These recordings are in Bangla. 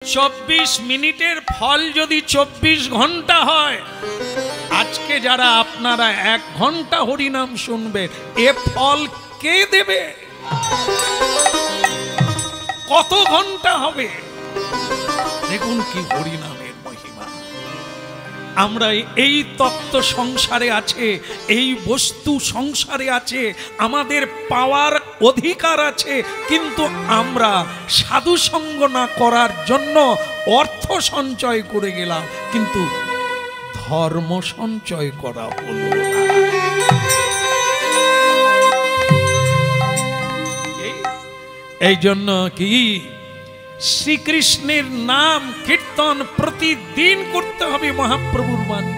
24 মিনিটের ফল যদি 24 ঘন্টা হয়, আজকে যারা আপনারা 1 ঘন্টা হরিনাম শুনবে, এ ফল কে দেবে? কত ঘন্টা হবে? দেখুন কি হরিনামের মহিমা। আমরা এই তত্ত্ব সংসারে আছে, এই বস্তু সংসারে আছে, আমাদের পাওয়ার অধিকার আছে, কিন্তু আমরা সাধু সঙ্গ না করার জন্য অর্থ সঞ্চয় করে গেলাম, কিন্তু ধর্ম সঞ্চয় করা হলো না। এই জন্য কি শ্রীকৃষ্ণের নাম কীর্তন প্রতিদিন করতে হবে। মহাপ্রভুর বাণী,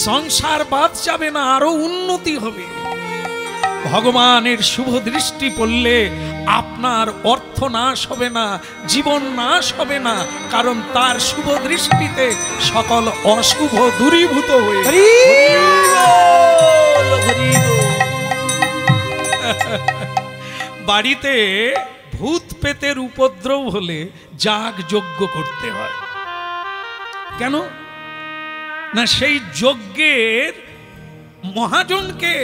সংসার বাদ যাবে না, আরো উন্নতি হবে। ভগবানের শুভ দৃষ্টি পড়লে আপনার অর্থ নাশ হবে না, জীবন নাশ হবে না, কারণ তার শুভ দৃষ্টিতে সকল অশুভ দূরীভূত হয়ে বাড়িতে ভূত পেতের উপদ্রব হলে যাগ যজ্ঞ করতে হয়। কেন না? সেই যজ্ঞের মহাজনকে,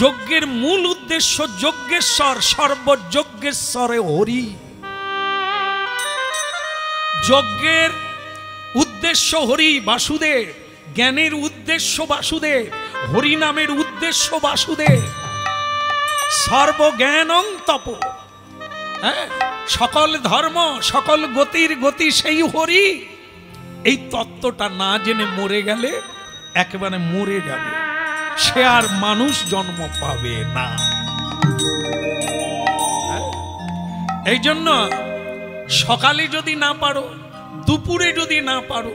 যজ্ঞের মূল উদ্দেশ্য যজ্ঞেশ্বর, সর্বযজ্ঞেশ্বরে হরি। যজ্ঞের উদ্দেশ্য হরি, বাসুদেব। জ্ঞানের উদ্দেশ্য বাসুদেব, হরিনামের উদ্দেশ্য বাসুদেব। সর্বজ্ঞানং তপ, সকল ধর্ম সকল গতির গতি সেই হরি। এই তত্ত্বটা না জেনে মরে গেলে একেবারে মরে যাবে, সে আর মানুষ জন্ম পাবে না। এই জন্য সকালে যদি না পারো, দুপুরে যদি না পারো,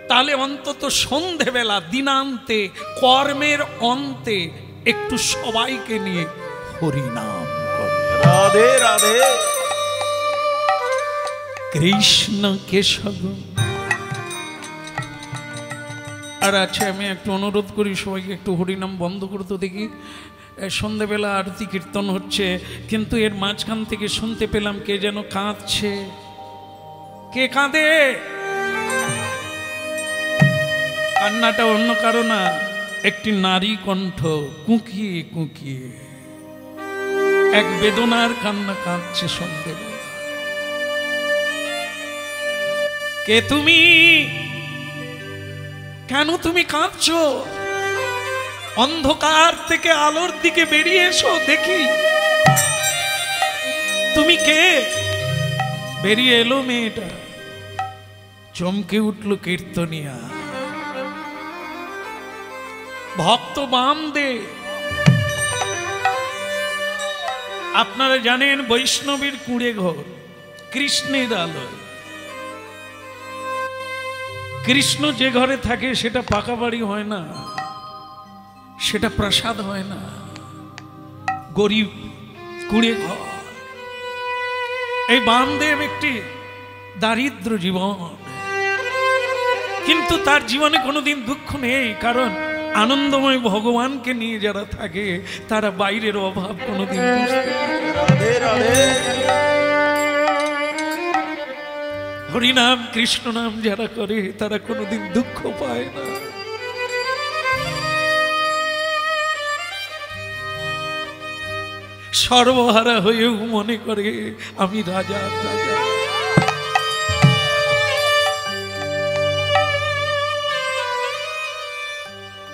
তাহলে অন্তত সন্ধেবেলা দিনান্তে কর্মের অন্তে একটু সবাইকে নিয়ে হরিনাম করো। রাধে রাধে কৃষ্ণ কেশব। আর আচ্ছা, আমি একটু অনুরোধ করি সবাইকে, একটু হরিনাম বন্ধ করতে দেখি। সন্ধ্যেবেলা আরতি কীর্তন হচ্ছে, কিন্তু এর মাঝখান থেকে শুনতে পেলাম কে যেন কাঁদছে। কে কাঁদে? কান্নাটা অন্য কারো না, একটি নারী কণ্ঠ কুঁকিয়ে কুঁকিয়ে এক বেদনার কান্না কাঁদছে সন্ধ্যেবেলা। কে তুমি? কেন তুমি কাঁদছো? অন্ধকার থেকে আলোর দিকে বেরিয়ে এসো দেখি। তুমি কে? বেরিয়ে এলো মেয়েটা, চমকে উঠল কীর্তনিয়া। ভক্ত বামদেব, আপনারা জানেন বৈষ্ণবীর কুঁড়ে ঘর, কৃষ্ণের আলোয়। কৃষ্ণ যে ঘরে থাকে সেটা পাকা বাড়ি হয় না, সেটা প্রাসাদ হয় না, গরিব কুঁড়ে ঘর। এই বামদেব একটি দারিদ্র জীবন, কিন্তু তার জীবনে কোনোদিন দুঃখ নেই, কারণ আনন্দময় ভগবানকে নিয়ে যারা থাকে তারা বাইরের অভাব কোনোদিন বুঝতে পারে না। হরিনাম কৃষ্ণ নাম যারা করে তারা কোনোদিন দুঃখ পায় না। সর্বহারা হয়েও মনে করে আমি রাজা রাজা।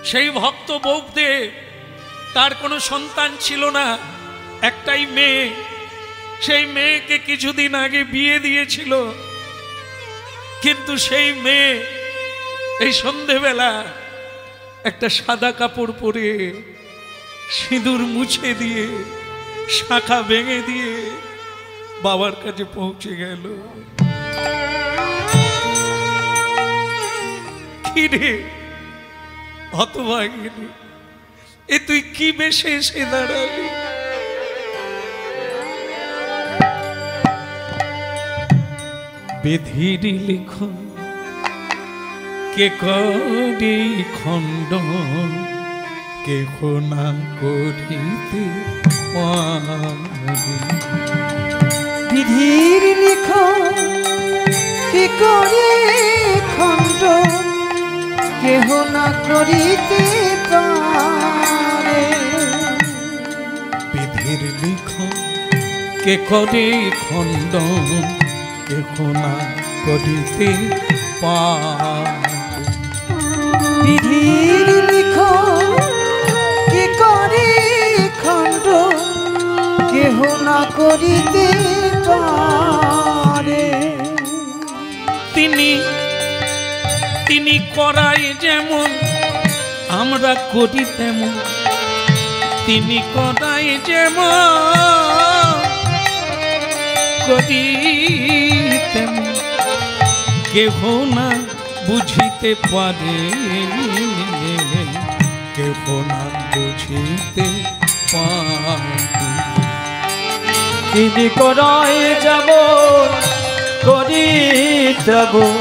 সেই ভক্ত বৌদেব, তার কোনো সন্তান ছিল না, একটাই মেয়ে। সেই মেয়েকে কিছুদিন আগে বিয়ে দিয়েছিল, কিন্তু সেই মেয়ে এই সন্ধেবেলা একটা সাদা কাপড় পরে, সিঁদুর মুছে দিয়ে, শাখা ভেঙে দিয়ে বাবার কাছে পৌঁছে গেল। কি রে হতভাগিনী, এ তুই কি বেশে এসে দাঁড়ালি? বিধির লিখন কে করি খণ্ডন, কে না করিতে পারি। বিধির লিখন কি করে খণ্ডন কেহ না করিতে পারে। বিধির লিখন কে করে খণ্ডন কেহ না করিতে পারে। বিধির লিখন কি করে খণ্ডন কেহ না করিতে পারে। তিনি করাই যেমন আমরা করি তেমন, তিনি করাই যেমন করি তেমন, কেহ না বুঝিতে পারে, কেহ না বুঝিতে পারে। তিনি করাই যেমন করি তেমন,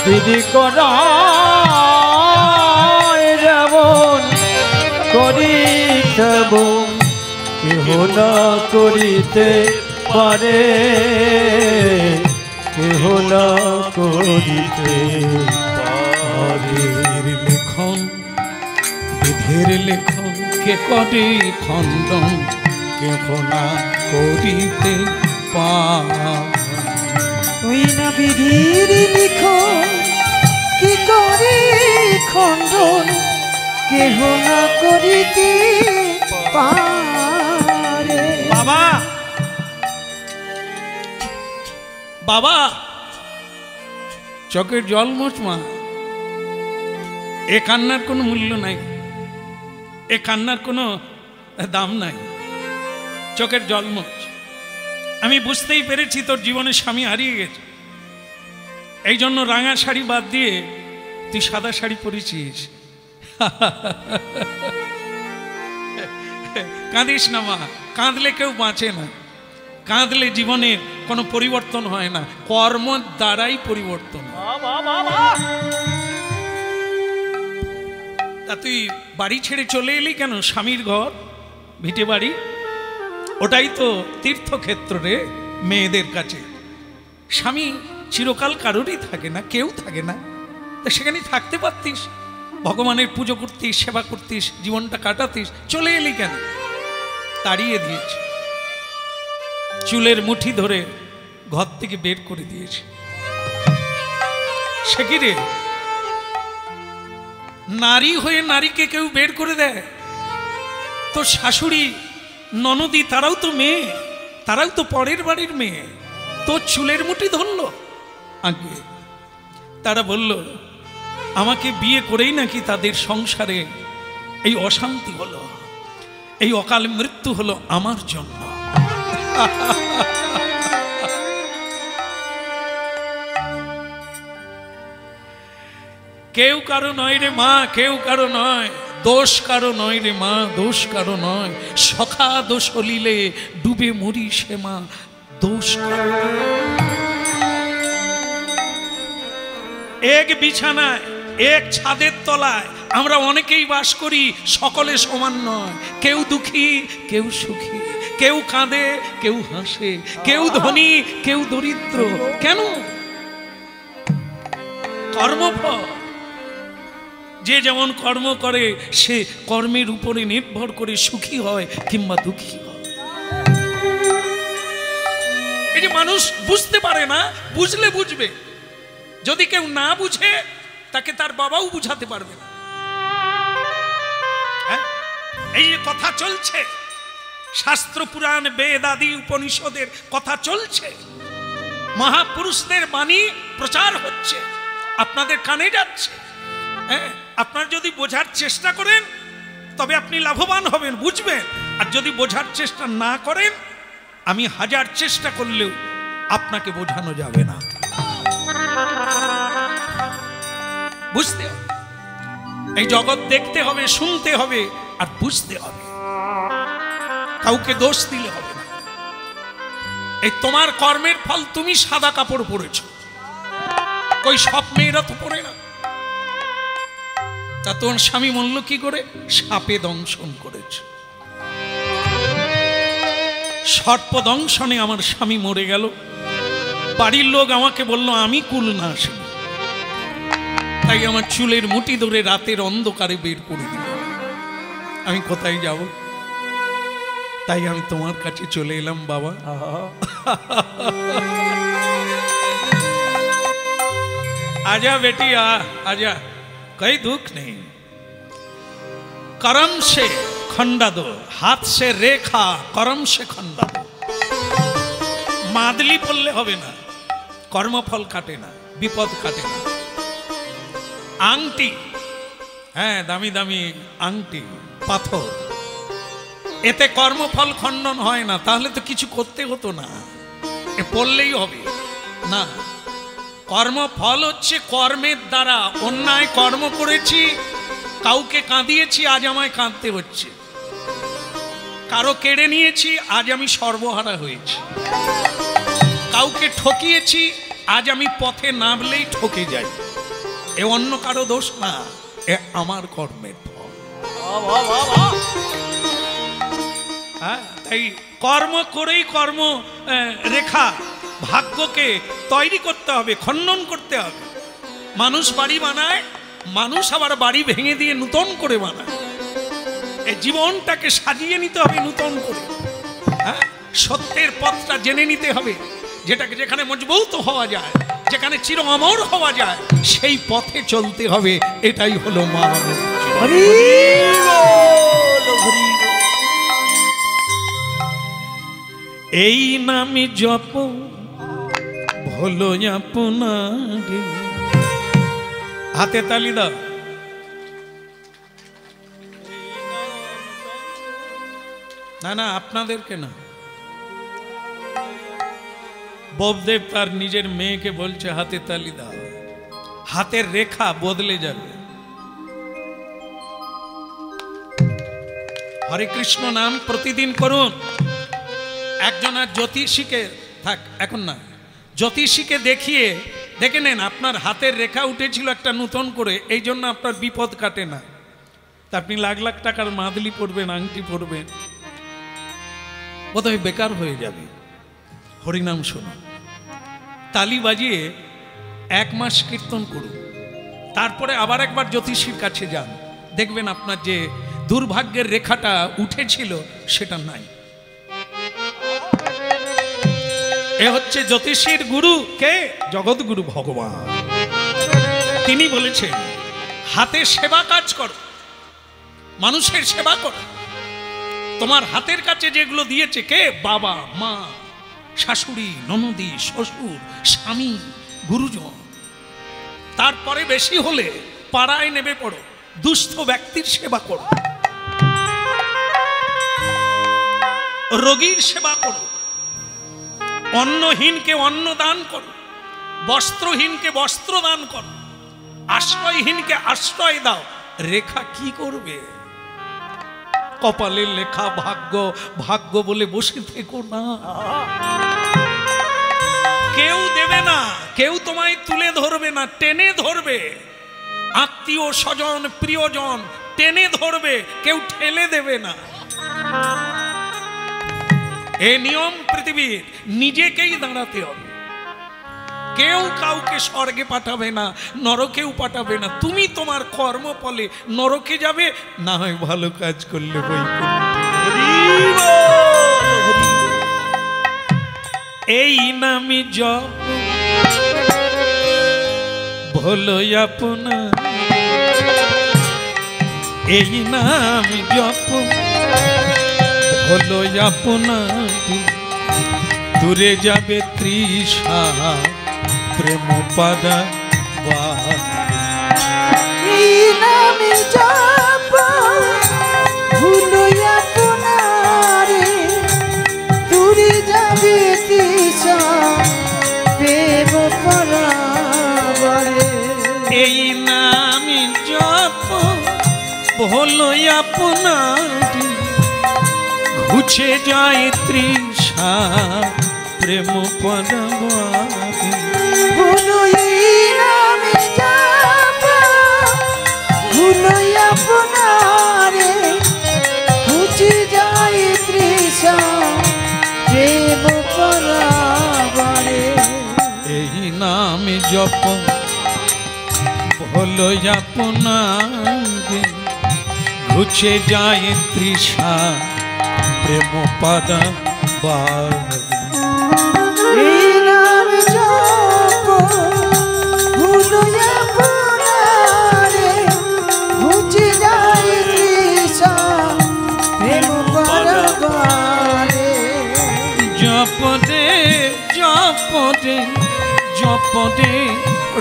তিনি করাই যেমন করি তেমন, কেহ না করিতে পারে, কেহ না করিতে পারে। বিধির লেখন কে করে খণ্ডন কেহ না করিতে পারে। তুই না বিধির লিখন কি করে খণ্ডন কেহ না করিতে পারে। বাবা বাবা চোখের জল মোছ মা, এ কান্নার কোনো মূল্য নাই, এ কান্নার কোনো দাম নাই। চোখের জল মোছ। আমি বুঝতেই পেরেছি তোর জীবনে স্বামী হারিয়ে গেছে, এই জন্য রাঙা শাড়ি বাদ দিয়ে তুই সাদা শাড়ি পরেছিস। কাঁদিস না মা, কাঁদলে কেউ বাঁচে না, কাঁদলে জীবনে কোনো পরিবর্তন হয় না, কর্ম দ্বারাই পরিবর্তন। তা তুই বাড়ি ছেড়ে চলে এলি কেন? স্বামীর ঘর ভিটে বাড়ি ওটাই তো তীর্থক্ষেত্র রে মেয়েদের কাছে। স্বামী চিরকাল কারোরই থাকে না, কেউ থাকে না, তা সেখানে থাকতে পারতিস, ভগবানের পুজো করতিস, সেবা করতিস, জীবনটা কাটাতিস। চলে এলি কেন? তাড়িয়ে দিয়েছে, চুলের মুঠি ধরে ঘর থেকে বের করে দিয়েছে। সে কি রে, নারী হয়ে নারীকে কেউ বের করে দেয়? তো শাশুড়ি ননদি তারাও তো মেয়ে, তারাও তো পরের বাড়ির মেয়ে, তোর চুলের মুঠি ধরল আগে। তারা বলল আমাকে বিয়ে করেই নাকি তাদের সংসারে এই অশান্তি হলো, এই অকাল মৃত্যু হলো আমার জন্য। কেউ কারো নয় রে মা, কেউ কারো নয়, দোষ কারো নয় রে মা, দোষ কারো নয়। সখা দোষ হলিলে ডুবে মরি সে মা, দোষ কারো। এক বিছানায় এক ছাদের তলায় আমরা অনেকেই বাস করি, সকলে সমান নয়, কেউ দুঃখী কেউ সুখী, কেউ কাঁদে কেউ হাসে, কেউ ধনী কেউ দরিদ্র। কেন? কর্মফল। যে যেমন কর্ম করে সে কর্মের উপরে নির্ভর করে সুখী হয় কিংবা দুঃখী হয়। এই যে মানুষ বুঝতে পারে না, বুঝলে বুঝবে। যদি কেউ না বুঝে তাকে তার বাবাও বুঝাতে পারবে না। এই যে কথা চলছে, শাস্ত্র পুরাণ বেদ আদি উপনিষদের কথা চলছে, মহাপুরুষদের বাণী প্রচার হচ্ছে, আপনাদের কানে যাচ্ছে। আপনার যদি বোঝার চেষ্টা করেন তবে আপনি লাভবান হবেন, বুঝবেন। আর যদি বোঝার চেষ্টা না করেন, আমি হাজার চেষ্টা করলেও আপনাকে বোঝানো যাবে না। বুঝতে হবে, এই জগৎ দেখতে হবে, শুনতে হবে আর বুঝতে হবে, কাউকে দোষ দিলে হবে না। এই তোমার কর্মের ফল, তুমি সাদা কাপড় পরেছো, কই সব মেয়েরা তো পরে না। তা তোর স্বামী মরল কি করে? সাপে দংশন করেছে, সর্প দংশনে আমার স্বামী মরে গেল। বাড়ির লোক আমাকে বলল আমি কুল না আসিনি, তাই আমার চুলের মুঠি ধরে রাতের অন্ধকারে বের করে দিল। আমি কোথায় যাব? তাই আমি তোমার কাছে চলে এলাম বাবা। आजा बेटी आजा, कोई दुख नहीं। कर्म से खंडा दो, हाथ से रेखा कर्म से खंडा दो। मादली पड़ले होबे ना, कर्मफल काटे ना, विपद काटे ना। आंगटी, हाँ दामी दामी आंगटी पाथर, एते कर्मफल खंडन হয় না, তাহলে তো কিছু করতে হতো না, এ পড়লেই হবে না। কর্মফল হচ্ছে কর্মের দ্বারা। অন্যায় কর্ম করেছি, কাউকে কাঁদিয়েছি, আজ আমায় কাঁদতে হচ্ছে। কারো কেড়ে নিয়েছি, আজ আমি সর্বহারা হয়েছি। কাউকে ঠকিয়েছি, আজ আমি পথে নামলেই ঠকে যাই। এ অন্য কারো দোষ না, এ আমার কর্মের ফল। হ্যাঁ, তাই কর্ম করেই কর্ম রেখা ভাগ্যকে তৈরি করতে হবে, খণ্ডন করতে হবে। মানুষ বাড়ি বানায়, মানুষ আবার বাড়ি ভেঙে দিয়ে নূতন করে বানায়। এই জীবনটাকে সাজিয়ে নিতে হবে নূতন করে। হ্যাঁ, সত্যের পথটা জেনে নিতে হবে, যেটাকে যেখানে মজবুত হওয়া যায়, যেখানে চির অমর হওয়া যায়, সেই পথে চলতে হবে। এটাই হলো মানব। এই নামে জপ হলো আপনার। হাতে তালি দাও। না না, আপনাদেরকে না। ববদেব তার নিজের মেয়েকে বলছে হাতে তালি দাও, হাতের রেখা বদলে যাবে। হরে কৃষ্ণ নাম প্রতিদিন করুন। একজন আর জ্যোতিষীকে থাক, এখন না, জ্যোতিষীকে দেখিয়ে দেখে নেন আপনার হাতের রেখা উঠেছিল একটা নূতন করে, এই জন্য আপনার বিপদ কাটে না। তা আপনি লাখ লাখ টাকার মাদলি পরবেন, আংটি পরবেন, বোধহয় বেকার হয়ে যাবে। হরিনাম শুনুন, তালি বাজিয়ে 1 মাস কীর্তন করুন, তারপরে আবার একবার জ্যোতিষীর কাছে যান, দেখবেন আপনার যে দুর্ভাগ্যের রেখাটা উঠেছিল সেটা নাই। এ হচ্ছে জ্যোতিষীর গুরু কে? জগৎগুরু ভগবান। তিনি বলেছেন হাতে সেবা কাজ করো, মানুষের সেবা করো। তোমার হাতের কাছে যেগুলো দিয়েছে কে? বাবা মা, শাশুড়ি, ননদি, শ্বশুর, স্বামী, গুরুজন। তারপরে বেশি হলে পাড়ায় নেমে পড়ো, দুস্থ ব্যক্তির সেবা করো, রোগীর সেবা করো, অন্নহীনকে অন্ন দান করো, বস্ত্রহীনকে বস্ত্র দান করো, আশ্রয়হীনকে আশ্রয় দাও। রেখা কি করবে? কপালের লেখা ভাগ্য, ভাগ্য বলে বসে থেকো না। কেউ দেবে না, কেউ তোমায় তুলে ধরবে না, টেনে ধরবে। আত্মীয় স্বজন প্রিয়জন টেনে ধরবে, কেউ ঠেলে দেবে না। এই নিয়ম পৃথিবীর, নিজেকেই দাঁড়াতে হবে। কেউ কাউকে স্বর্গে পাঠাবে না, নরকেও পাঠাবে না। তুমি তোমার কর্মফলে নরকে যাবে, না হয় ভালো কাজ করলে এই নামে জপ ভলো আপনার, এই নাম জপ হলো আপনার। দূরে যাবে তৃষা প্রেম পাদা। এই নামে জপ হলো আপনার, দূরে যাবে তৃষা প্রেম পাদা। এই নামে জপ হলো আপনার, ঘুচে যায় তৃষা প্রেম পরমাতে। ভুলো এই নামে জপ হলো আপনার, ঘুচে যায় তৃষা প্রেম পরমাতে। নাম জপ হলো আপনারে ঘুচে যায় তৃষা প্রেম পারাবার এই নাম জপ হলো আপনারে ঘুচে যায় তৃষা প্রেম পারাবারে জপদে জপদে জপদে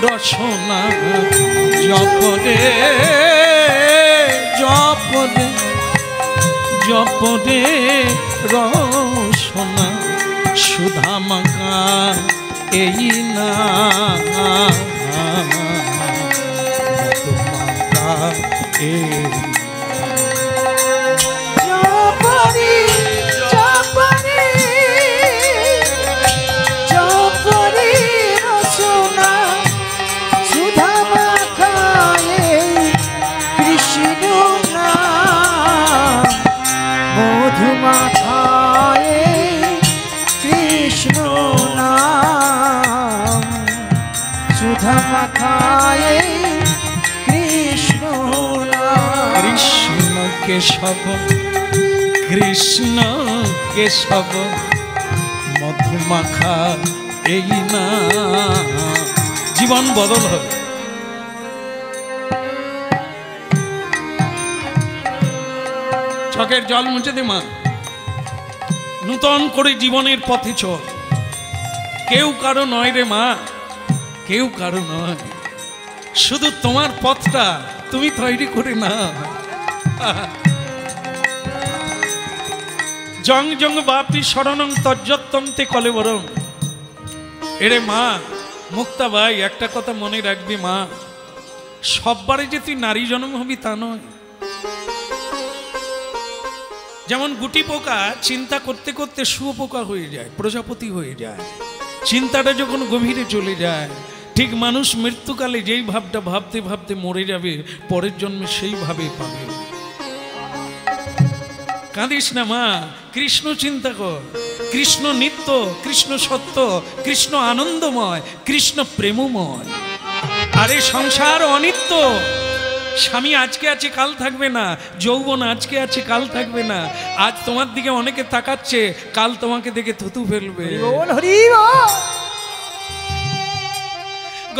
রসনা জপদে জপদে জপদে রসনা সুধা মাখা এই না মধুমাখা এই জপরি জপরি জপরি রসনা সুধা মাখায়ে কৃষ্ণ নাম মধু মাখায়ে কৃষ্ণ নাম সুধা মাখায়ে কৃষ্ণ নাম কৃষ্ণ কেশব কৃষ্ণ কেশব মধুমাখা এই না জীবন বদল হবে। চোখের জল মুছে দে মা, নূতন করে জীবনের পথে চল। কেউ কারো নয় রে মা, কেউ কারো নয়, শুধু তোমার পথটা তুমি তৈরি করে না। জং জং বাপি শরণং তজ্জত্তন্তে কলেবরং। এরে মা মুক্তা ভাই, একটা কথা মনে রাখবি মা, সববারে যে তুই নারী জন্ম হবি তা নয়। যেমন গুটি পোকা চিন্তা করতে করতে শুয়োপোকা হয়ে যায়, প্রজাপতি হয়ে যায়। চিন্তাটা যখন গভীরে চলে যায়, ঠিক মানুষ মৃত্যুকালে যেই ভাবটা ভাবতে ভাবতে মরে যাবে, পরের জন্মে সেইভাবে পাবে। কাঁদিস না মা, কৃষ্ণ চিন্তা কর। কৃষ্ণ নিত্য, কৃষ্ণ সত্য, কৃষ্ণ আনন্দময়, কৃষ্ণ প্রেমময়। আরে সংসার অনিত্য। স্বামী আজকে আছে কাল থাকবে না, যৌবন আজকে আছে কাল থাকবে না। আজ তোমার দিকে অনেকে তাকাচ্ছে, কাল তোমাকে দেখে থুতু ফেলবে। বল হরি বল।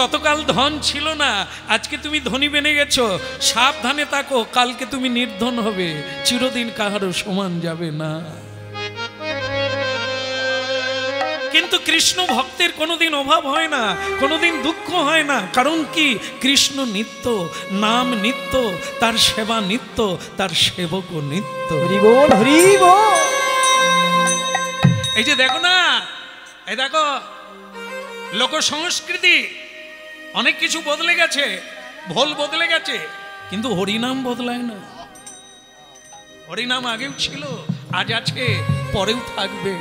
গতকাল ধন ছিল না, আজকে তুমি ধনী বেনে গেছো, সাবধানে থাকো, কালকে তুমি নির্ধন হবে। চিরদিন কাহারও সমান যাবে না। কিন্তু কৃষ্ণ ভক্তের কোনোদিন অভাব হয় না, কোনোদিন দুঃখ হয় না। কারণ কি? কৃষ্ণ নিত্য, নাম নিত্য, তার সেবা নিত্য, তার সেবকও নিত্য। হরি বল হরি বল। এই যে দেখো না, এই দেখো লোক সংস্কৃতি অনেক কিছু বদলে গেছে, ভোল বদলে গেছে, কিন্তু হরিনাম বদলায় না। হরিনাম আগেও ছিল, আজ আছে, পরেও থাকবে।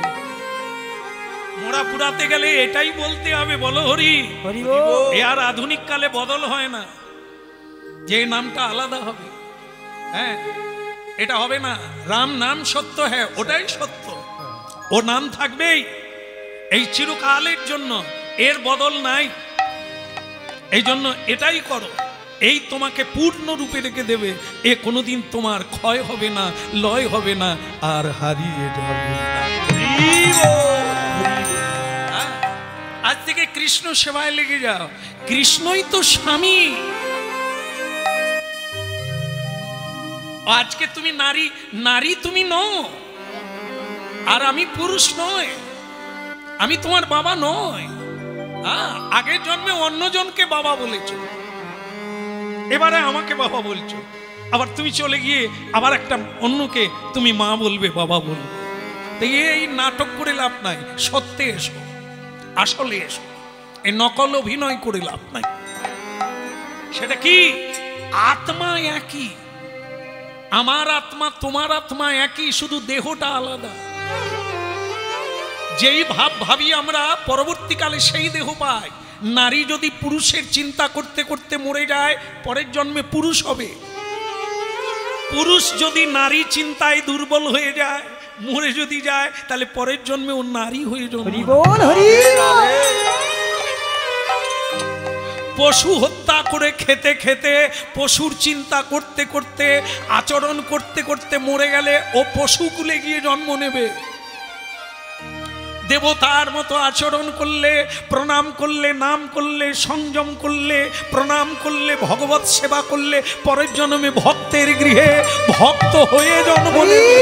মোড়া পুরাতে গেলে এটাই বলতে হবে, বলো হরি হরি বল। এ আর আধুনিক কালে বদল হয় না, যে নামটা আলাদা হবে। হ্যাঁ, এটা হবে না। রাম নাম সত্য, হ্যাঁ ওটাই সত্য, ও নাম থাকবেই এই চিরকালের জন্য, এর বদল নাই। এই জন্য এটাই করো, এই তোমাকে পূর্ণ রূপে রেখে দেবে। এ কোনোদিন তোমার ক্ষয় হবে না, লয় হবে না, আর হারিয়ে যাবে না। হ্যাঁ, আজ থেকে কৃষ্ণ সেবায় লেগে যাও। কৃষ্ণই তো স্বামী। আজকে তুমি নারী, নারী তুমি নও, আর আমি পুরুষ নয়, আমি তোমার বাবা নয়। আগের জন্মে অন্যজনকে বাবা বলেছ, এবারে আমাকে বাবা বলছো। আবার তুমি চলে গিয়ে আবার একটা অন্যকে তুমি মা বলবে, বাবা বলবে। এই নাটক করে লাভ নাই, সত্যে এসো, আসলে এসো। এই নকল অভিনয় করে লাভ নাই। সেটা কি? আত্মা একই, আমার আত্মা তোমার আত্মা একই, শুধু দেহটা আলাদা। যেই ভাব ভাবি আমরা, পরবর্তীকালে সেই দেহ পাই। নারী যদি পুরুষের চিন্তা করতে করতে মরে যায়, পরের জন্মে পুরুষ হবে। পুরুষ যদি নারী চিন্তায় দুর্বল হয়ে যায়, মরে যদি যায়, তাহলে পরের জন্মে ও নারী হয়ে জন্ম। পশু হত্যা করে খেতে খেতে, পশুর চিন্তা করতে করতে, আচরণ করতে করতে মরে গেলে ও পশুকুলে গিয়ে জন্ম নেবে। দেবতার মতো আচরণ করলে, প্রণাম করলে, নাম করলে, সংযম করলে, প্রণাম করলে, ভগবত সেবা করলে পরের জন্মে ভক্তের গৃহে ভক্ত হয়ে জন্ম নেবে।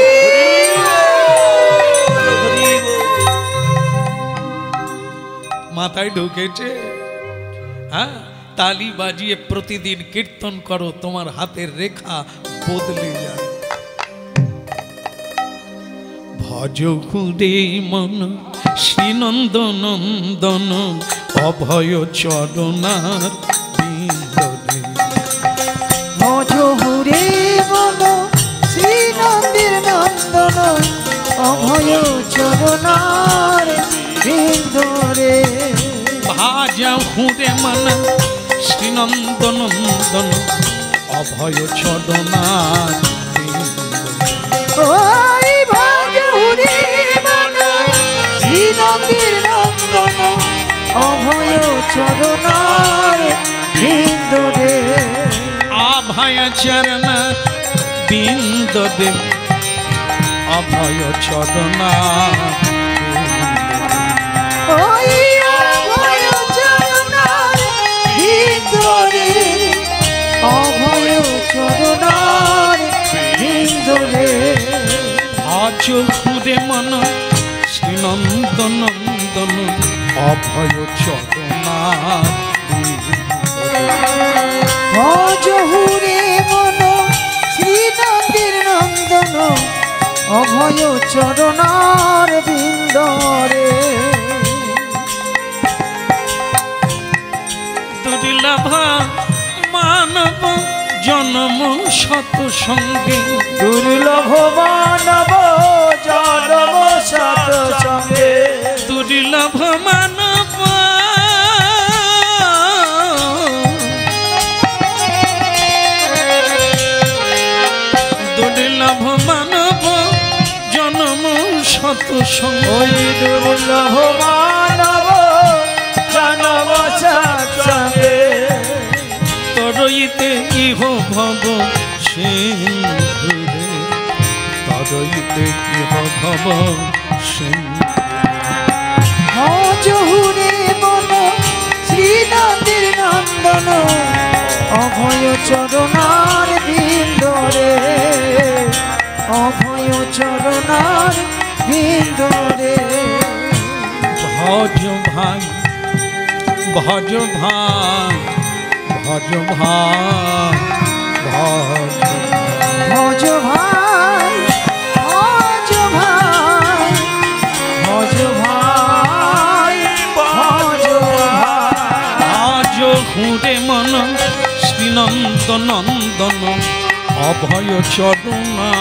মাথায় ঢুকেছে? হ্যাঁ, তালি বাজিয়ে প্রতিদিন কীর্তন করো, তোমার হাতের রেখা বদলে যায়। ভজ খুদে মন শ্রীনন্দ নন্দন অভয় চরণার বিন্দরে। ভজ হুরে মন শ্রীনন্দের নন্দন অভয় চরণার বিন্দরে। ভাজা হুরে মন শ্রীনন্দ নন্দন অভয় চরণার ওই ভজ হুরে মন শ্রীনন্দের নন্দন অভয় চরণার বিন্দরে। আভয় চরণ বিন্দরে অভয় চরণার। ওই অভয় চরণার বিন্দরে, অভয় চরণার বিন্দরে। আজ খুদে মন শ্রীনন্দ নন্দন অভয় চরণার। ভজ হুরে মন শ্রীনন্দের নন্দন অভয় চরণার বিন্দরে। দুর্লভ মানব জন্ম শত সঙ্গে, দুর্লভ মানব জন্ম শত সঙ্গে। দুর্লভ মানব দুর্লভ মানব জন্ম শত সঙ্গে। ওই দুর্লভ মানব জন্ম শত সঙ্গে। তরইতে ইহ ভব সিন্ধুরে, তরইতে ইহ ভব সিন্ধু। ভজ হুরে মন শ্রীনন্দের নন্দন অভয় চরণার বিন্দরে, অভয় চরণার বিন্দরে। ভজ ভাই, ভজ ভাই, ভজ ভাই, ভজ ভজ ভাই, ভজ ভাই, ভজ ভাই, ভজ ভাই। আজ হুরে মন শ্রীনন্দ নন্দন অভয় চরণা।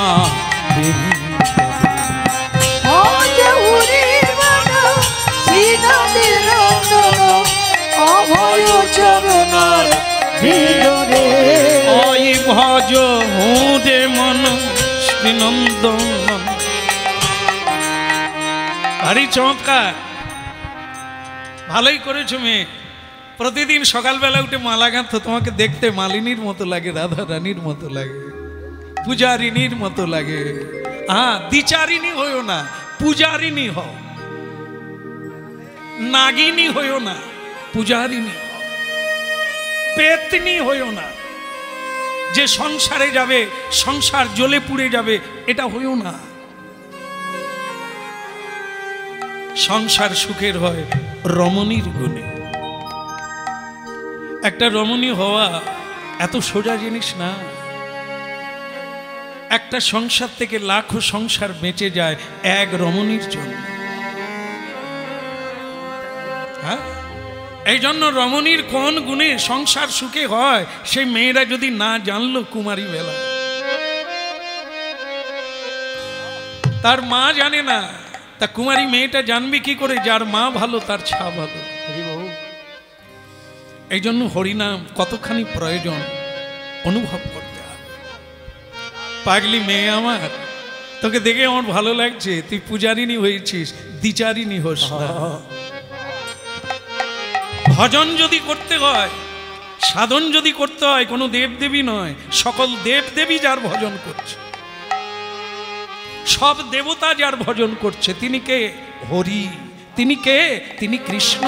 ভজ হুরে মন শ্রীনন্দের নন্দন অভয় চরণার বিন্দরে। ওই ভজ হুরে মন শ্রীনন্দ। ভারী চমৎকার, ভালোই করেছো মেয়ে। প্রতিদিন সকালবেলা উঠে মালা গাঁথো, তোমাকে দেখতে মালিনীর মতো লাগে, রাধা রানীর মতো লাগে, পূজারিনীর মতো লাগে। হ্যাঁ, দ্বিচারিণী হইও না, পূজারিণী হও। নাগিনী হইও না, পূজারিণী হও। পেতনি হইও না, যে সংসারে যাবে সংসার জ্বলে পুড়ে যাবে, এটা হইও না। সংসার সুখের হয় রমণীর গুণে। একটা রমণী হওয়া এত সোজা জিনিস না। একটা সংসার থেকে লাখো সংসার বেঁচে যায় এক রমণীর জন্য। হ্যাঁ, এই জন্য রমণীর কোন গুণে সংসার সুখে হয় সেই মেয়েরা যদি না জানলো কুমারী বেলা, তার মা জানে না, তা কুমারী মেয়েটা জানবে কি করে? যার মা ভালো তার ছা ভালো। এই জন্য হরিনাম কতখানি প্রয়োজন অনুভব করতে হবে। পাগলি মেয়ে আমার, তোকে দেখে আমার ভালো লাগছে, তুই পূজারিনী হয়েছিস, দ্বিচারিণী হোস না। ভজন যদি করতে হয় সাধন যদি করতে হয় কোনো দেবদেবী নয়, সকল দেবদেবী যার ভজন করছে, সব দেবতা যার ভজন করছে, তিনি কে? হরি। তিনি কে? তিনি কৃষ্ণ।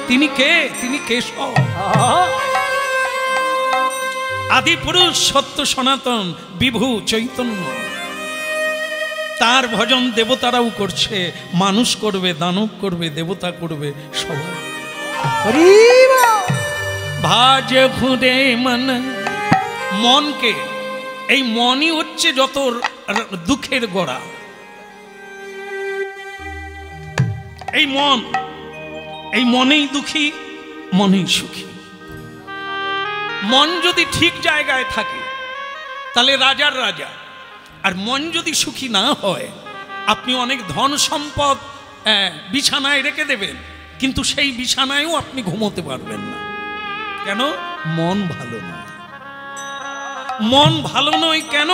তিনি কে? তিনি কেশব। আদি পুরুষ সত্য সনাতন বিভু চৈতন্য। তার ভজন দেবতারাও করছে, মানুষ করবে, দানব করবে, দেবতা করবে, সবাই। ভাজ ঘুরে মন, মনকে, এই মনই হচ্ছে যত দুঃখের গোড়া। এই মন, এই মনেই দুঃখী, মনেই সুখী। মন যদি ঠিক জায়গায় থাকে তাহলে রাজার রাজা। আর মন যদি সুখী না হয়, আপনি অনেক ধন সম্পদ বিছানায় রেখে দেবেন, কিন্তু সেই বিছানায়ও আপনি ঘুমোতে পারবেন না। কেন? মন ভালো নয়। মন ভালো নয় কেন?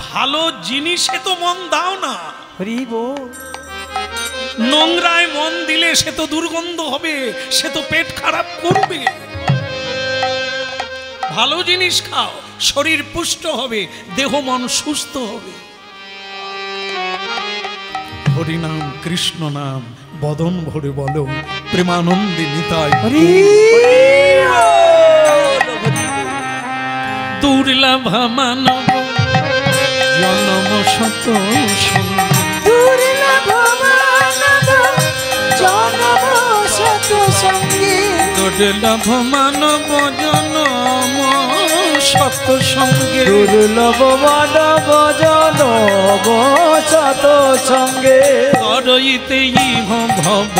ভালো জিনিসে তো মন দাও না। নোংরায় মন দিলে সে তো দুর্গন্ধ হবে, সে তো পেট খারাপ করবে। ভালো জিনিস খাও, শরীর পুষ্ট হবে, দেহ মন সুস্থ হবে। হরি নাম কৃষ্ণ নাম বদন ভরে বলো, প্রেমানন্দে নিতাই। দুর্লভ মানব জন্ম শত সঙ্গে, দুর্লভ মানব জন্ম শত সঙ্গে, দুর্লভ মানব জন্ম শত সঙ্গে, দুর্লভ মানব জন্ম শত সঙ্গে, তরইতে ইহ ভব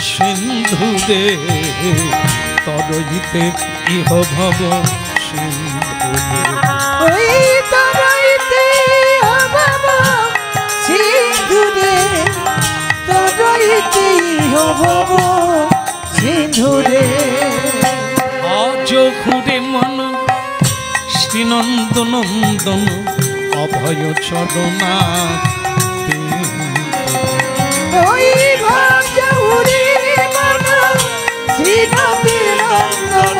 সিন্ধুরে, তরইতে ইহ ভব সিন্ধুরে। ওই তরইতে ভব সিন্ধুরে, তরইতে ভব সিন্ধুরে। আজ ঘুরে মন শ্রীনন্দ নন্দন অভয় চরণা, ওই ভাজুরি মন শ্রীনন্দের নন্দন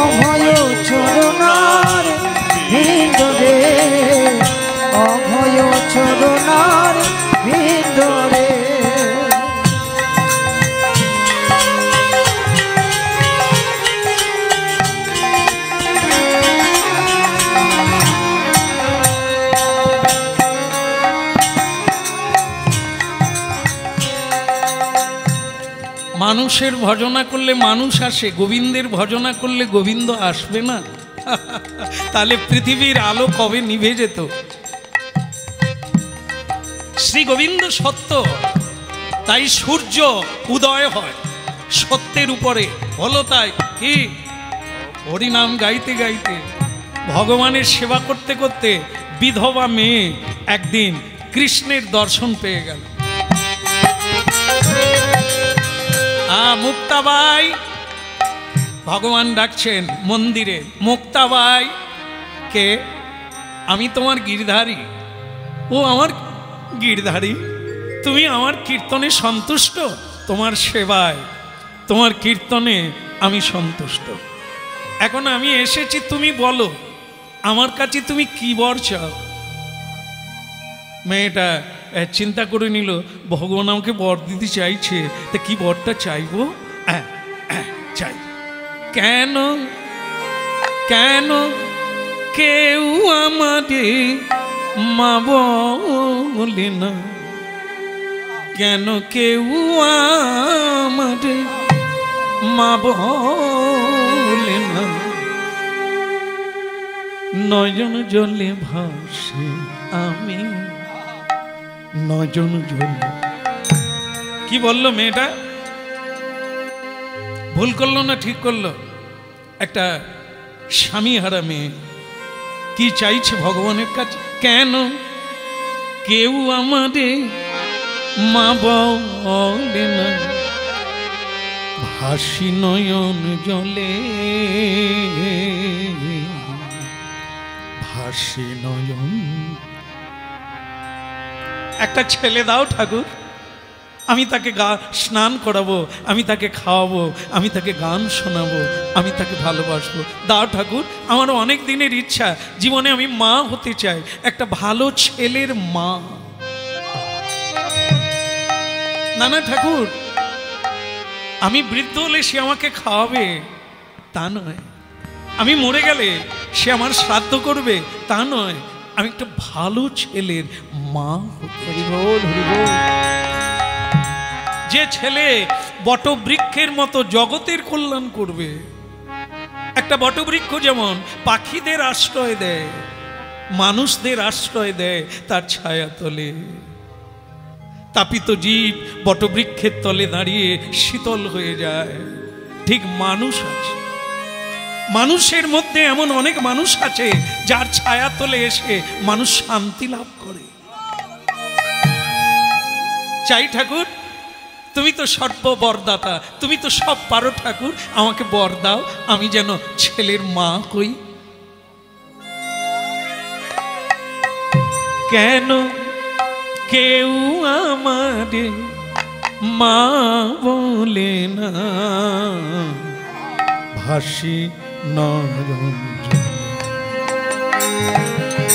অভয় চরণার ভিতরে, অভয় চরণার ভিতরে। মানুষের ভজনা করলে মানুষ আসে, গোবিন্দের ভজনা করলে গোবিন্দ আসবে না? তাহলে পৃথিবীর আলো কবে নিভে যেত? শ্রী গোবিন্দ সত্য, তাই সূর্য উদয় হয় সত্যের উপরে। হলো তাই কি? হরিনাম গাইতে গাইতে, ভগবানের সেবা করতে করতে বিধবা মেয়ে একদিন কৃষ্ণের দর্শন পেয়ে গেল। মুক্তাবাই, ভগবান ডাকছেন মন্দিরে, মুক্তাবাই কে? আমি তোমার গিরধারী। ও আমার গিরধারী? তুমি আমার কীর্তনে সন্তুষ্ট? তোমার সেবায়, তোমার কীর্তনে আমি সন্তুষ্ট। এখন আমি এসেছি, তুমি বলো আমার কাছে তুমি কি বর চাও? মেয়েটা চিন্তা করে নিল, ভগবান আমাকে বর দিতে চাইছে, তা কি বরটা চাইবো? চাই। কেন কেন কেউ আমারে মা বলে না? কেন কেউ আমারে মা বলে না? নয়ন জলে ভাসে আমি, নয়ন জলে। কি বললো মেয়েটা? ভুল করলো না ঠিক করলো? একটা স্বামী হারা মেয়ে কি চাইছে ভগবানের কাছে? কেন কেউ আমারে মা বলে না? ভাসি নয়ন জলে, ভাসি নয়ন। একটা ছেলে দাও ঠাকুর, আমি তাকে স্নান করাবো, আমি তাকে খাওয়াবো, আমি তাকে গান শোনাবো, আমি তাকে ভালোবাসবো। দাও ঠাকুর, আমারও অনেক দিনের ইচ্ছা, জীবনে আমি মা হতে চাই, একটা ভালো ছেলের মা। না ঠাকুর, আমি বৃদ্ধ হলে সে আমাকে খাওয়াবে তা নয়, আমি মরে গেলে সে আমার শ্রাদ্ধ করবে তা নয়, আমি একটা ভালো ছেলের মা হতে চাই। যে ছেলে বটবৃক্ষের মতো জগতের কল্যাণ করবে। একটা বটবৃক্ষ যেমন পাখিদের আশ্রয় দেয়, মানুষদের আশ্রয় দেয় তার ছায়া তলে। তাপিত জীব বটবৃক্ষের তলে দাঁড়িয়ে শীতল হয়ে যায়। ঠিক মানুষ আছে, মানুষের মধ্যে এমন অনেক মানুষ আছে যার ছায়া তলে এসে মানুষ শান্তি লাভ করে। চাই ঠাকুর, তুমি তো সর্ব বরদাতা, তুমি তো সব পারো ঠাকুর, আমাকে বর দাও, আমি যেন ছেলের মা হই। কেন কেউ আমারে মা বলে না, ভাসি নয়ন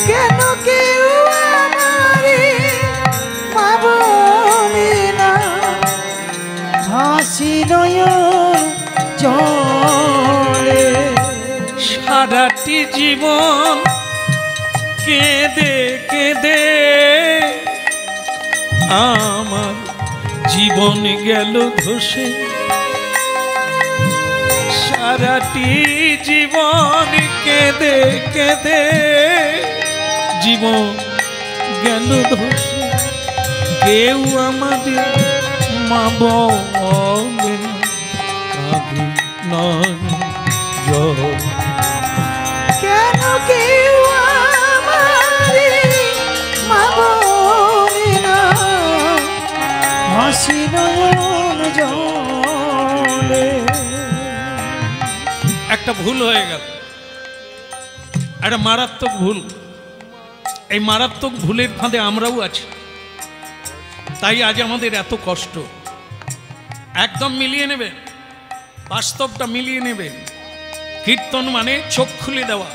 কেন কেউ আমারে মা বলে না, ভাসি নয়ন জলে। সারাটি জীবন কেঁদে কেঁদে আমার জীবন গেল ধসে, সারাটি জীবন কেঁদে কেঁদে জীবন গেল ধসে। কেউ আমাদের মা বলে কাঁদি নয় জল। কেন কেউ আমারে মা বলে না, ভাসি নয়ন জলে। একটা ভুল হয়ে গেল, একটা মারাত্মক ভুল। এই মারাত্মক ভুলের ফাঁদে আমরাও আছি, তাই আজ আমাদের এত কষ্ট। একদম মিলিয়ে নেবেন, বাস্তবটা মিলিয়ে নেবেন। কীর্তন মানে চোখ খুলে দেওয়া,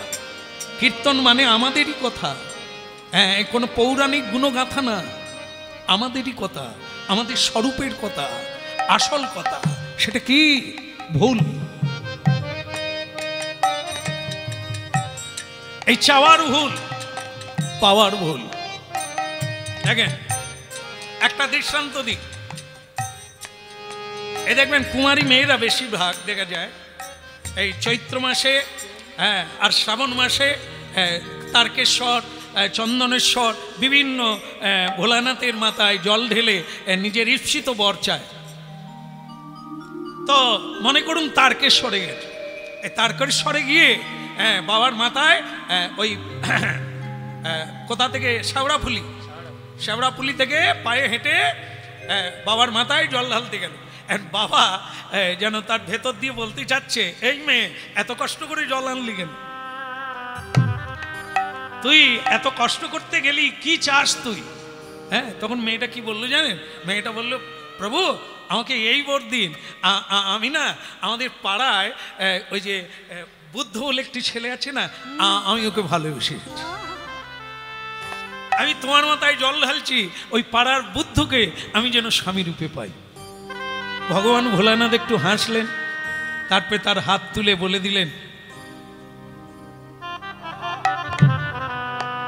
কীর্তন মানে আমাদেরই কথা, হ্যাঁ, কোনো পৌরাণিক গুণগাথা না, আমাদেরই কথা, আমাদের স্বরূপের কথা, আসল কথা। সেটা কি? ভুল। এই চাওয়ার ভুল, পাওয়ার ভুল। দেখেন একটা দৃষ্টান্ত দিক, এই দেখবেন কুমারী মেয়েরা বেশিরভাগ দেখা যায় এই চৈত্র মাসে, হ্যাঁ, আর শ্রাবণ মাসে তারকেশ্বর, চন্দনেশ্বর, বিভিন্ন ভোলানাথের মাথায় জল ঢেলে নিজের ঈপ্সিত বর চায়। তো মনে করুন তারকেশ্বরে গেছে, এই তারকেশ্বরে গিয়ে বাবার মাথায় ওই কোথা থেকে শেওড়াফুলি থেকে পায়ে হেঁটে বাবার মাথায় জল ঢালতে গেল। বাবা যেন তার ভেতর দিয়ে বলতে চাচ্ছে, এই মেয়ে এত কষ্ট করে জল আনলি কেন? তুই এত কষ্ট করতে গেলি, কি চাস তুই? হ্যাঁ, তখন মেয়েটা কি বললো জানেন? মেয়েটা বলল, প্রভু আমাকে এই বর দিন, আমি না আমাদের পাড়ায় ওই যে বুদ্ধ বলে একটি ছেলে আছে না, আমি ওকে ভালোবেসে গেছি, আমি তোমার মাথায় জল ঢালছি, ওই পাড়ার বুদ্ধকে আমি যেন স্বামী রূপে পাই। ভগবান ভোলানাথ একটু হাসলেন, তারপরে তার হাত তুলে বলে দিলেন,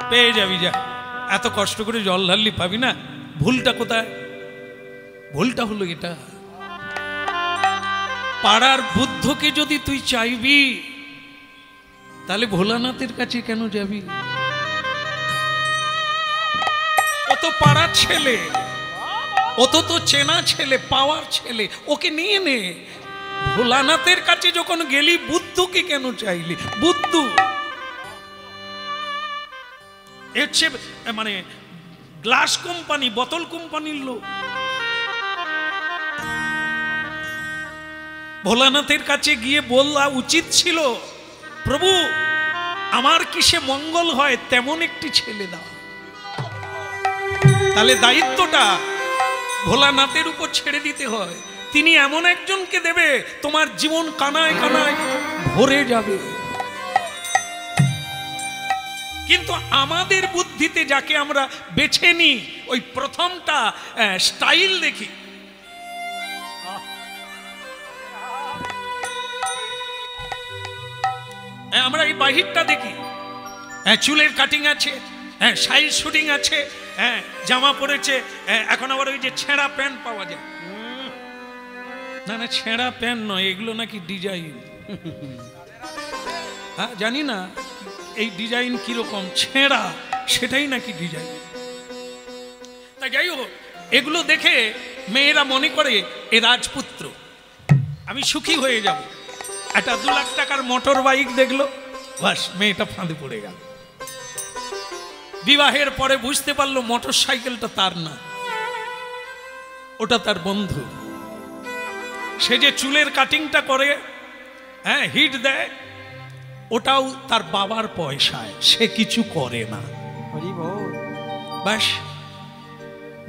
পেয়ে যাবি, যা, এত কষ্ট করে জল ঢাললি পাবি না। ভুলটা কোথায়? ভুলটা হলো এটা, পাড়ার বুদ্ধকে যদি তুই চাইবি তাহলে ভোলানাথের কাছে কেন যাবি? ও তো পাড়ার ছেলে, ও তো চেনা ছেলে, পাওয়ার ছেলে, ওকে নিয়ে নে। ভোলানাথের কাছে যখন গেলি বুদ্ধকে কেন চাইলি? বুদ্ধ হচ্ছে মানে গ্লাস কোম্পানি, বোতল কোম্পানির লোক। ভোলানাথের কাছে গিয়ে বলা উচিত ছিল, প্রভু আমার কিসে মঙ্গল হয় তেমন একটি ছেলে দাও। তাহলে দায়িত্বটা ভোলানাথের উপর ছেড়ে দিতে হয়। তিনি এমন একজনকে দেবে তোমার জীবন কানায় কানায় ভরে যাবে। কিন্তু আমাদের বুদ্ধিতে যাকে আমরা বেছে নিই, ওই প্রথমটা স্টাইল দেখি, আমরা এই বাহিরটা দেখি, চুলের কাটিং আছে, সাইজ শুটিং আছে, জামা পরেছে, এখন আবার ওই যে ছেঁড়া প্যান্ট পাওয়া যায়। না না, ছেঁড়া প্যান্ট নয়, এগুলো নাকি ডিজাইন। হ্যাঁ, জানি না এই ডিজাইন কিরকম, ছেঁড়া সেটাই নাকি ডিজাইন। তা যাই হোক, এগুলো দেখে মেয়েরা মনে করে এ রাজপুত্র, আমি সুখী হয়ে যাব। একটা 2 লাখ টাকার মোটর বাইক দেখলো, বাস মেয়েটা ফাঁদে পড়ে গেল। বিবাহের পরে বুঝতে পারলো মোটর সাইকেলটা তার না, ওটা তার বন্ধু। সে যে চুলের কাটিংটা করে, হিট দেয়, ওটাও তার বাবার পয়সায়, সে কিছু করে না। বাস,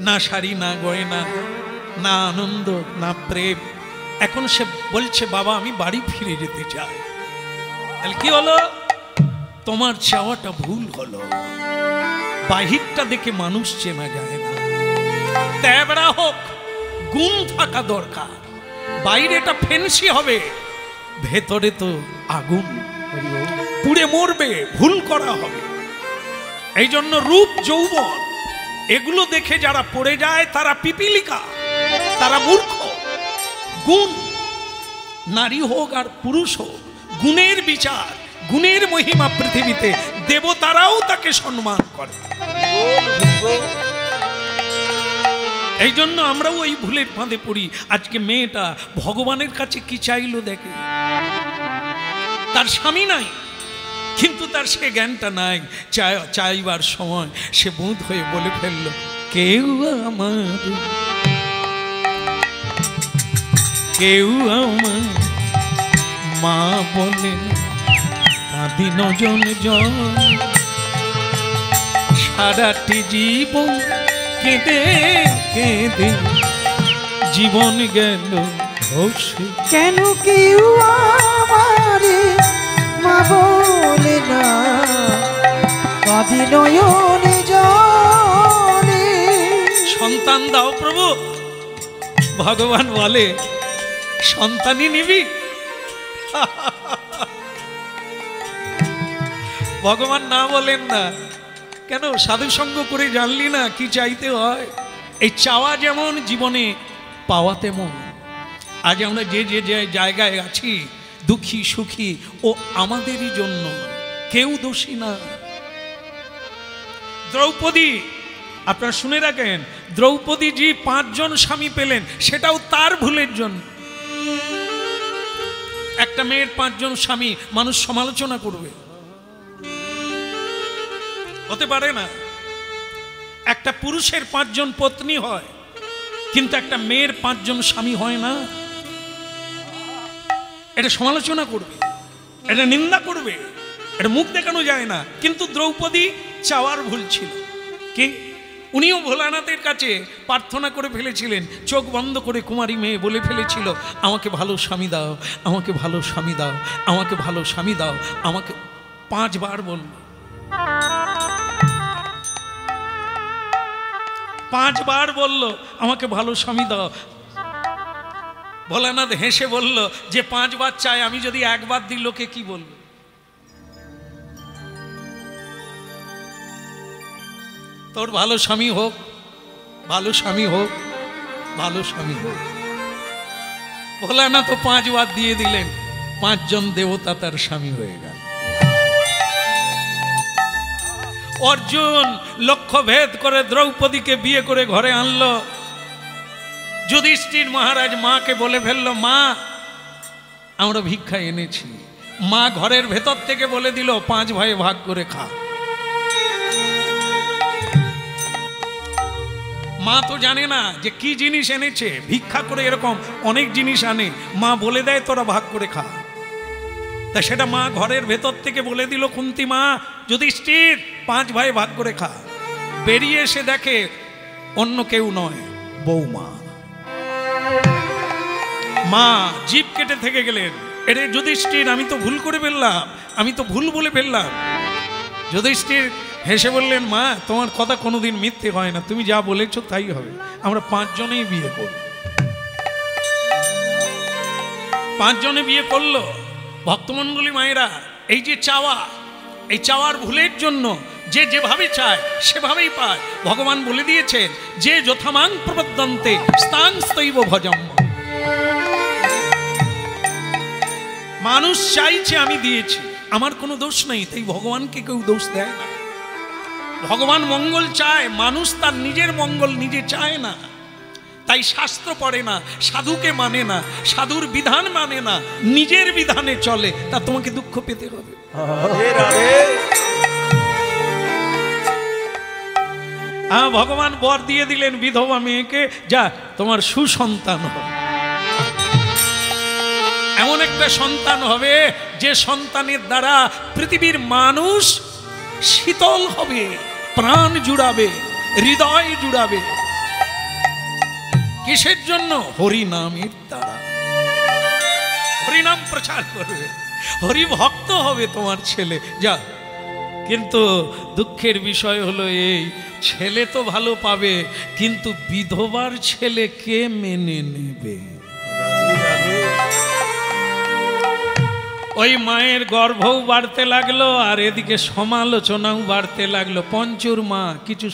না শাড়ি, না গয়না, না আনন্দ, না প্রেম। এখন সে বলছে বাবা আমি বাড়ি ফিরে যেতে চাই। তাহলে কি হলো? তোমার চাওয়াটা ভুল হলো। বাহিরটা দেখে মানুষ চেনা যায় না। তেবড়া হোক, গুণ থাকা দরকার। বাইরেটা ফেন্সি হবে, ভেতরে তো আগুন, পুড়ে মরবে, ভুল করা হবে। এই জন্য রূপ যৌবন এগুলো দেখে যারা পড়ে যায় তারা পিপিলিকা, তারা মূর্খ। গুণ, নারী হোক আর পুরুষ হোক, গুণের বিচার, গুণের মহিমা পৃথিবীতে, দেবতারাও তাকে সম্মান করে। এই জন্য আমরাও ওই ভুলের ফাঁদে পড়ি। আজকে মেয়েটা ভগবানের কাছে কি চাইলো দেখে, তার স্বামী নাই, কিন্তু তার সে জ্ঞানটা নাই। চাইবার সময় সে বুঁদ হয়ে বলে ফেলল, কেউ আমার, কেউ আমার মা বলে কাঁদি নজন জন, সারাটি জীবন কেঁদে কেঁদে জীবন গেল ধসে। কেন কেউ আমারে মা বলে না কাঁদি নয়ন জলে। সন্তান দাও প্রভু, ভগবান বলে সন্তানই নিবি। ভগবান না বলেন না কেন? সাধু সঙ্গ করে জানলি না কি চাইতে হয়? এই চাওয়া যেমন, জীবনে পাওয়া তেমন। আজ আমরা যে যে জায়গায় আছি, দুঃখী সুখী, ও আমাদেরই জন্য, কেউ দোষী না। দ্রৌপদী, আপনারা শুনে রাখেন, দ্রৌপদী জি 5 জন স্বামী পেলেন, সেটাও তার ভুলের জন্য। একটা মেয়ের 5 জন স্বামী, মানুষ সমালোচনা করবে, হতে পারে না। একটা পুরুষের 5 জন পত্নী হয়, কিন্তু একটা মেয়ের 5 জন স্বামী হয় না। এটা সমালোচনা করবে, এটা নিন্দা করবে, এটা মুখ দেখানো যায় না। কিন্তু দ্রৌপদী চাওয়ার ভুল ছিল কি? উনিও ভোলানাথের কাছে প্রার্থনা করে ফেলেছিলেন, চোখ বন্ধ করে কুমারী মেয়ে বলে ফেলেছিল, আমাকে ভালো স্বামী দাও, আমাকে ভালো স্বামী দাও, আমাকে ভালো স্বামী দাও, আমাকে 5 বার বলল। 5 বার বলল আমাকে ভালো স্বামী দাও। ভোলানাথ হেসে বলল, যে 5 বার চায়, আমি যদি 1 বার দিই লোকে কি বলবে? তোর ভালো স্বামী হোক, ভালো স্বামী হোক, ভালো স্বামী হোক। ভোলানাথ তো 5 বার দিয়ে দিলেন, 5 জন দেবতা তার স্বামী হয়ে গেল। অর্জুন লক্ষ্য ভেদ করে দ্রৌপদীকে বিয়ে করে ঘরে আনলো। যুধিষ্ঠির মহারাজ মাকে বলে ফেললো, মা আমরা ভিক্ষা এনেছি। মা ঘরের ভেতর থেকে বলে দিল, 5 ভাই ভাগ করে খা। মা তো জানে না যে কি জিনিস এনেছে, ভিক্ষা করে এরকম অনেক জিনিস আনে, মা বলে দেয় তোরা ভাগ করে খা। তা সেটা মা ঘরের ভেতর থেকে বলে দিল, কুন্তী মা, যুধিষ্ঠির 5 ভাই ভাগ করে খা। বেরিয়ে এসে দেখে অন্য কেউ নয়, বৌমা। মা জিভ কেটে থেকে গেলেন, এরে যুধিষ্ঠির আমি তো ভুল করে ফেললাম, আমি তো ভুল বলে ফেললাম। যুধিষ্ঠির হেসে বললেন, মা তোমার কথা কোনোদিন মিথ্যে হয় না, তুমি যা বলেছো তাই হবে, আমরা 5 জনেই বিয়ে করব। 5 জনে বিয়ে করলো। ভক্তমণ্ডলী মায়েরা, এই যে চাওয়া, এই চাওয়ার ভুলের জন্য যে যেভাবে চায় সেভাবেই পায়। ভগবান বলে দিয়েছেন যে যথামাং প্রপদ্যন্তে স্তাং স্তৈব ভজম। মানুষ চাইছে, আমি দিয়েছি, আমার কোনো দোষ নেই, তাই ভগবানকে কেউ দোষ দেয় না। ভগবান মঙ্গল চায়, মানুষ তার নিজের মঙ্গল নিজে চায় না, তাই শাস্ত্র পড়ে না, সাধুকে মানে না, সাধুর বিধান মানে না, নিজের বিধানে চলে, তা তোমাকে দুঃখ পেতে হবে। ভগবান বর দিয়ে দিলেন বিধবা মেয়েকে, যা তোমার সুসন্তান হবে, এমন একটা সন্তান হবে যে সন্তানের দ্বারা পৃথিবীর মানুষ শীতল হবে, প্রাণ জুড়াবে, হৃদয় জুড়াবে। কিসের জন্য? হরিনামের দ্বারা। হরিনাম প্রচার করবে, হরি ভক্ত হবে তোমার ছেলে, যা। কিন্তু দুঃখের বিষয় হলো এই, ছেলে তো ভালো পাবে, কিন্তু বিধবার ছেলে কে মেনে নেবে? ওই মায়ের গর্ভও বাড়তে লাগলো, আর এদিকে সমালোচনাও বাড়তে লাগলো। পঞ্চুর মা কিছু